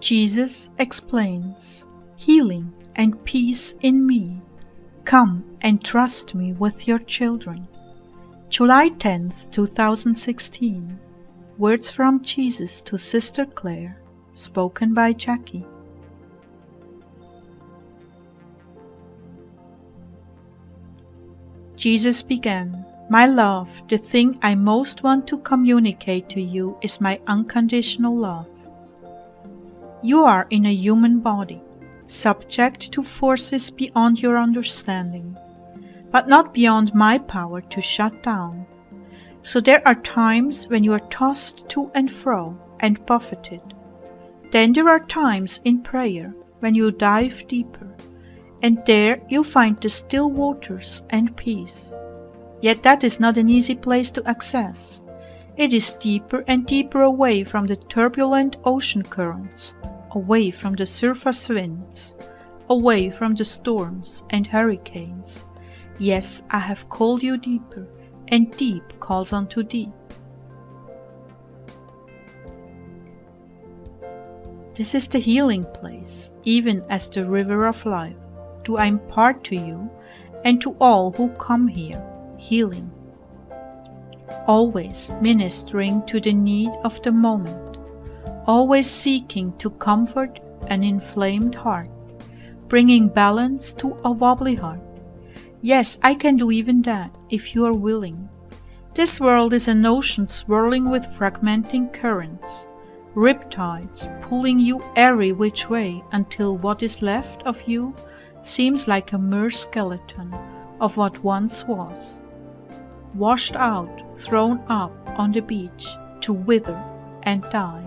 Jesus explains, healing and peace in me. Come and trust me with your children. July 10th, 2016. Words from Jesus to Sister Clare, spoken by Jackie. Jesus began, "My love, the thing I most want to communicate to you is my unconditional love. You are in a human body, subject to forces beyond your understanding, but not beyond my power to shut down. So there are times when you are tossed to and fro and buffeted. Then there are times in prayer when you dive deeper, and there you find the still waters and peace. Yet that is not an easy place to access. It is deeper and deeper away from the turbulent ocean currents, away from the surface winds, away from the storms and hurricanes. Yes, I have called you deeper, and deep calls unto deep. This is the healing place, even as the river of life. Do I impart to you and to all who come here healing, always ministering to the need of the moment, always seeking to comfort an inflamed heart, bringing balance to a wobbly heart. Yes, I can do even that, if you are willing. This world is an ocean swirling with fragmenting currents, riptides pulling you every which way until what is left of you seems like a mere skeleton of what once was, washed out, thrown up on the beach to wither and die.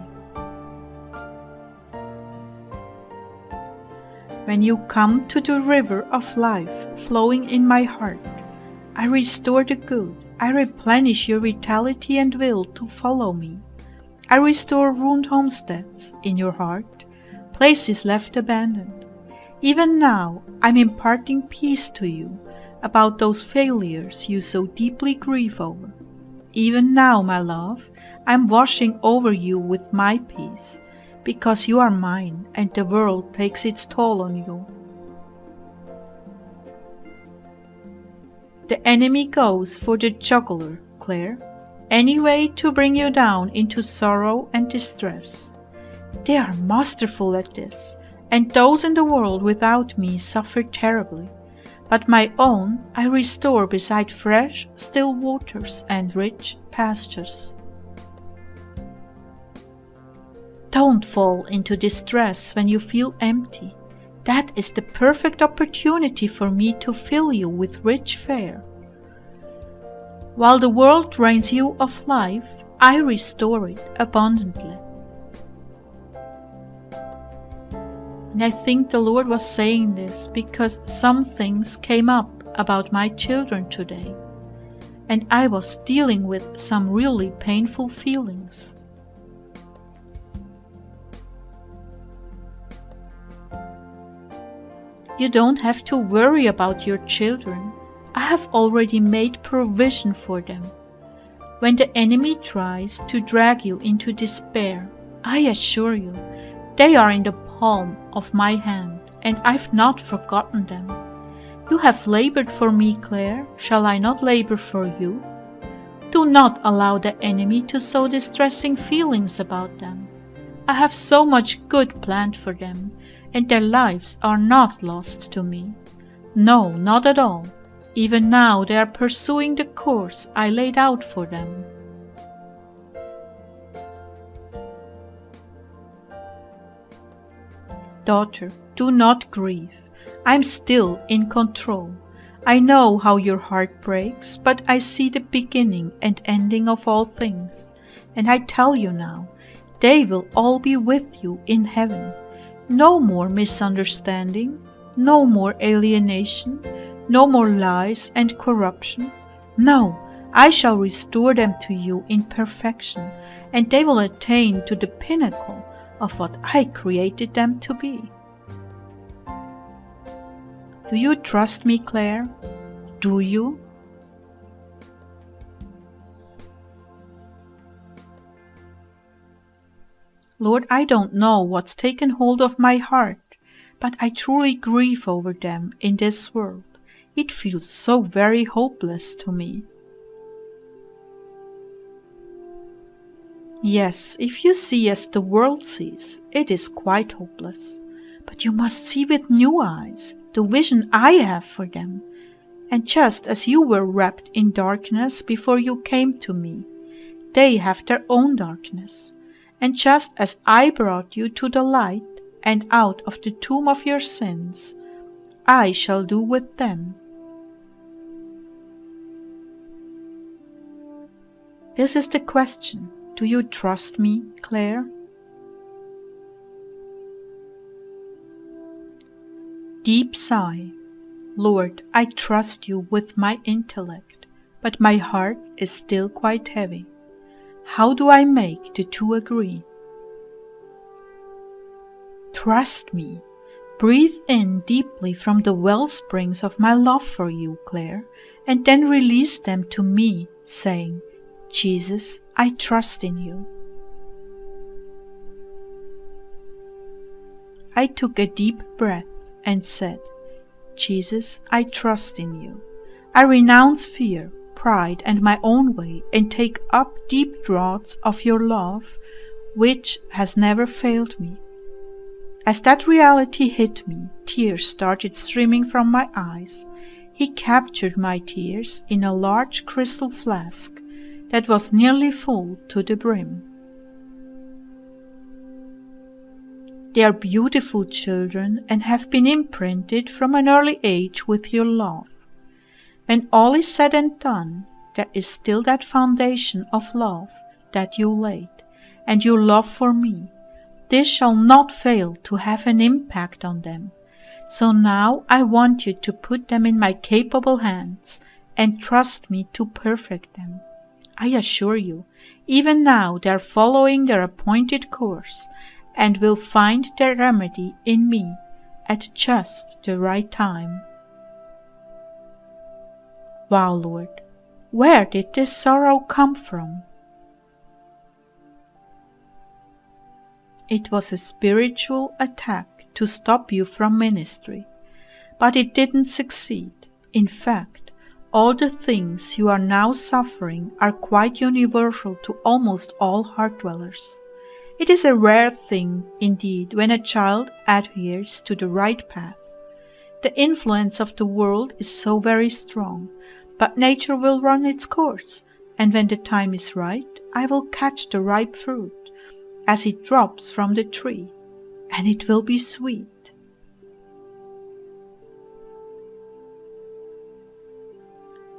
When you come to the river of life flowing in my heart, I restore the good, I replenish your vitality and will to follow me. I restore ruined homesteads in your heart, places left abandoned. Even now, I'm imparting peace to you about those failures you so deeply grieve over. Even now, my love, I'm washing over you with my peace, because you are mine and the world takes its toll on you. The enemy goes for the jugular, Clare, any way to bring you down into sorrow and distress. They are masterful at this, and those in the world without me suffer terribly. But my own I restore beside fresh, still waters and rich pastures. Don't fall into distress when you feel empty. That is the perfect opportunity for me to fill you with rich fare. While the world drains you of life, I restore it abundantly. And I think the Lord was saying this because some things came up about my children today, and I was dealing with some really painful feelings. You don't have to worry about your children. I have already made provision for them. When the enemy tries to drag you into despair, I assure you, they are in the palm of my hand, and I've not forgotten them. You have labored for me, Clare. Shall I not labor for you? Do not allow the enemy to sow distressing feelings about them. I have so much good planned for them, and their lives are not lost to me. No, not at all. Even now they are pursuing the course I laid out for them. Daughter, do not grieve. I'm still in control. I know how your heart breaks, but I see the beginning and ending of all things. And I tell you now, they will all be with you in heaven. No more misunderstanding, no more alienation, no more lies and corruption. No, I shall restore them to you in perfection, and they will attain to the pinnacle of what I created them to be. Do you trust me, Clare? Do you? Lord, I don't know what's taken hold of my heart, but I truly grieve over them in this world. It feels so very hopeless to me. Yes, if you see as the world sees, it is quite hopeless. But you must see with new eyes the vision I have for them. And just as you were wrapped in darkness before you came to me, they have their own darkness. And just as I brought you to the light and out of the tomb of your sins, I shall do with them. This is the question. Do you trust me, Clare? Deep sigh. Lord, I trust you with my intellect, but my heart is still quite heavy. How do I make the two agree? Trust me. Breathe in deeply from the wellsprings of my love for you, Clare, and then release them to me, saying, Jesus, I trust in you. I took a deep breath and said, Jesus, I trust in you. I renounce fear, pride, and my own way, and take up deep draughts of your love, which has never failed me. As that reality hit me, tears started streaming from my eyes. He captured my tears in a large crystal flask that was nearly full to the brim. They are beautiful children and have been imprinted from an early age with your love. When all is said and done, there is still that foundation of love that you laid, and your love for me. This shall not fail to have an impact on them. So now I want you to put them in my capable hands and trust me to perfect them. I assure you, even now they are following their appointed course and will find their remedy in me at just the right time. Wow, Lord, where did this sorrow come from? It was a spiritual attack to stop you from ministry, but it didn't succeed. In fact, all the things you are now suffering are quite universal to almost all heart dwellers. It is a rare thing indeed when a child adheres to the right path. The influence of the world is so very strong, but nature will run its course, and when the time is right, I will catch the ripe fruit as it drops from the tree, and it will be sweet.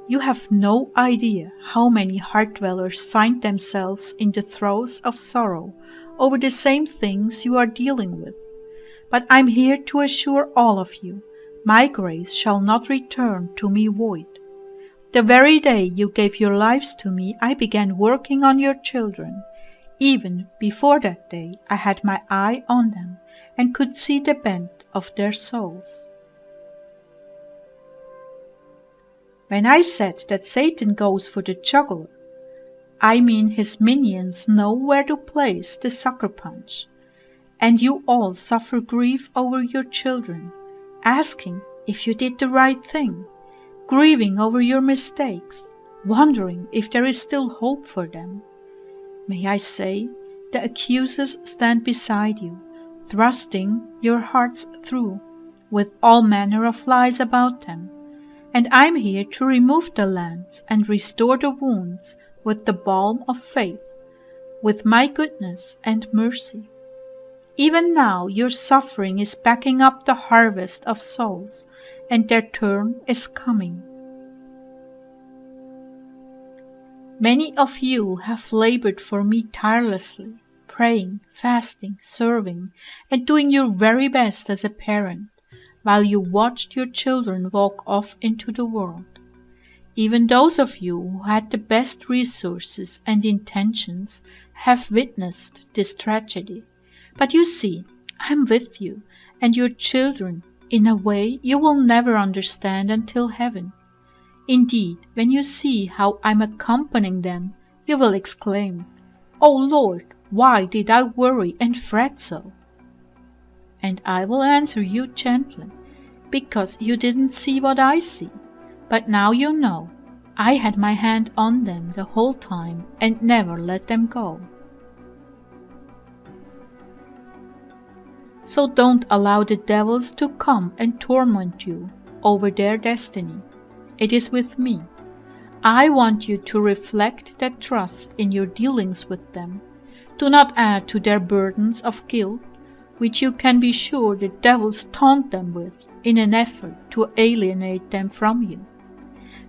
You have no idea how many heart dwellers find themselves in the throes of sorrow over the same things you are dealing with. But I'm here to assure all of you, my grace shall not return to me void. The very day you gave your lives to me, I began working on your children. Even before that day, I had my eye on them and could see the bent of their souls. When I said that Satan goes for the jugular, I mean his minions know where to place the sucker punch. And you all suffer grief over your children, asking if you did the right thing, grieving over your mistakes, wondering if there is still hope for them. May I say, the accusers stand beside you, thrusting your hearts through with all manner of lies about them. And I'm here to remove the lands and restore the wounds with the balm of faith, with my goodness and mercy. Even now your suffering is backing up the harvest of souls, and their turn is coming. Many of you have labored for me tirelessly, praying, fasting, serving, and doing your very best as a parent, while you watched your children walk off into the world. Even those of you who had the best resources and intentions have witnessed this tragedy. But you see, I'm with you and your children in a way you will never understand until heaven. Indeed, when you see how I'm accompanying them, you will exclaim, "Oh Lord, Why did I worry and fret so? And I will answer you gently, because you didn't see what I see, but now you know. I had my hand on them the whole time and never let them go. So don't allow the devils to come and torment you over their destiny. It is with me. I want you to reflect that trust in your dealings with them. Do not add to their burdens of guilt, which you can be sure the devils taunt them with in an effort to alienate them from you.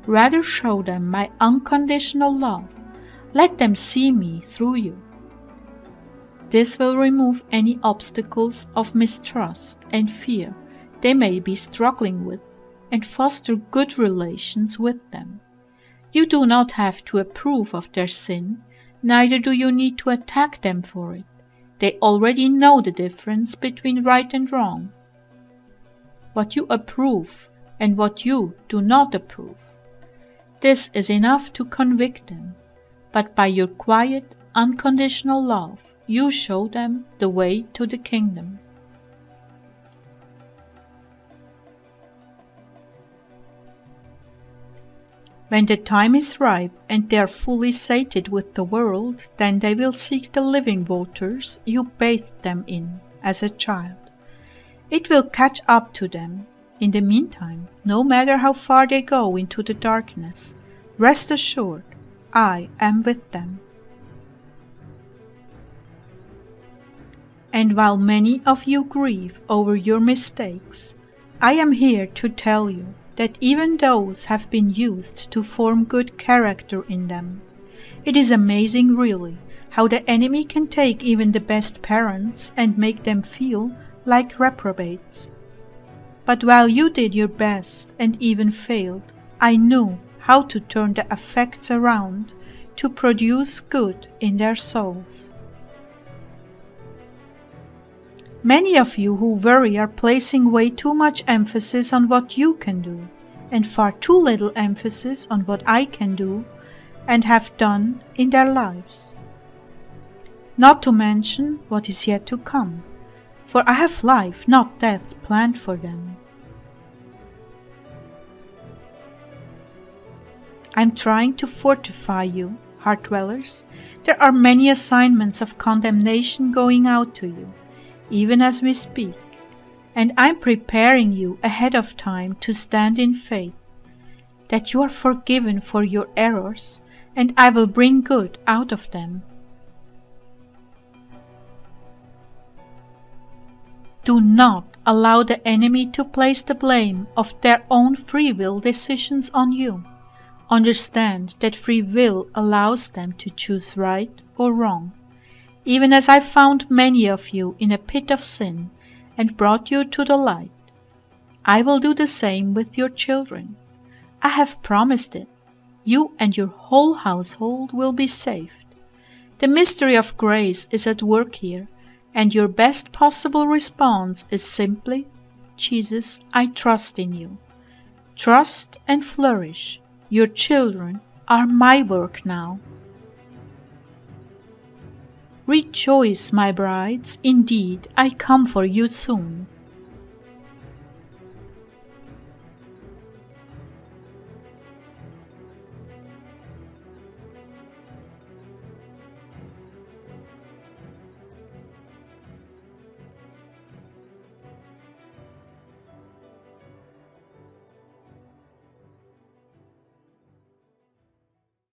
Rather show them my unconditional love. Let them see me through you. This will remove any obstacles of mistrust and fear they may be struggling with and foster good relations with them. You do not have to approve of their sin, neither do you need to attack them for it. They already know the difference between right and wrong, what you approve and what you do not approve. This is enough to convict them, but by your quiet, unconditional love, you show them the way to the kingdom. When the time is ripe and they are fully sated with the world, then they will seek the living waters you bathed them in as a child. It will catch up to them. In the meantime, no matter how far they go into the darkness, rest assured, I am with them. And while many of you grieve over your mistakes, I am here to tell you that even those have been used to form good character in them. It is amazing, really, how the enemy can take even the best parents and make them feel like reprobates. But while you did your best and even failed, I knew how to turn the effects around to produce good in their souls. Many of you who worry are placing way too much emphasis on what you can do, and far too little emphasis on what I can do and have done in their lives. Not to mention what is yet to come, for I have life, not death, planned for them. I'm trying to fortify you, heart dwellers. There are many assignments of condemnation going out to you, even as we speak, and I'm preparing you ahead of time to stand in faith, that you are forgiven for your errors, and I will bring good out of them. Do not allow the enemy to place the blame of their own free will decisions on you. Understand that free will allows them to choose right or wrong. Even as I found many of you in a pit of sin and brought you to the light, I will do the same with your children. I have promised it. You and your whole household will be saved. The mystery of grace is at work here, and your best possible response is simply, Jesus, I trust in you. Trust and flourish. Your children are my work now. Rejoice, my brides, indeed I come for you soon.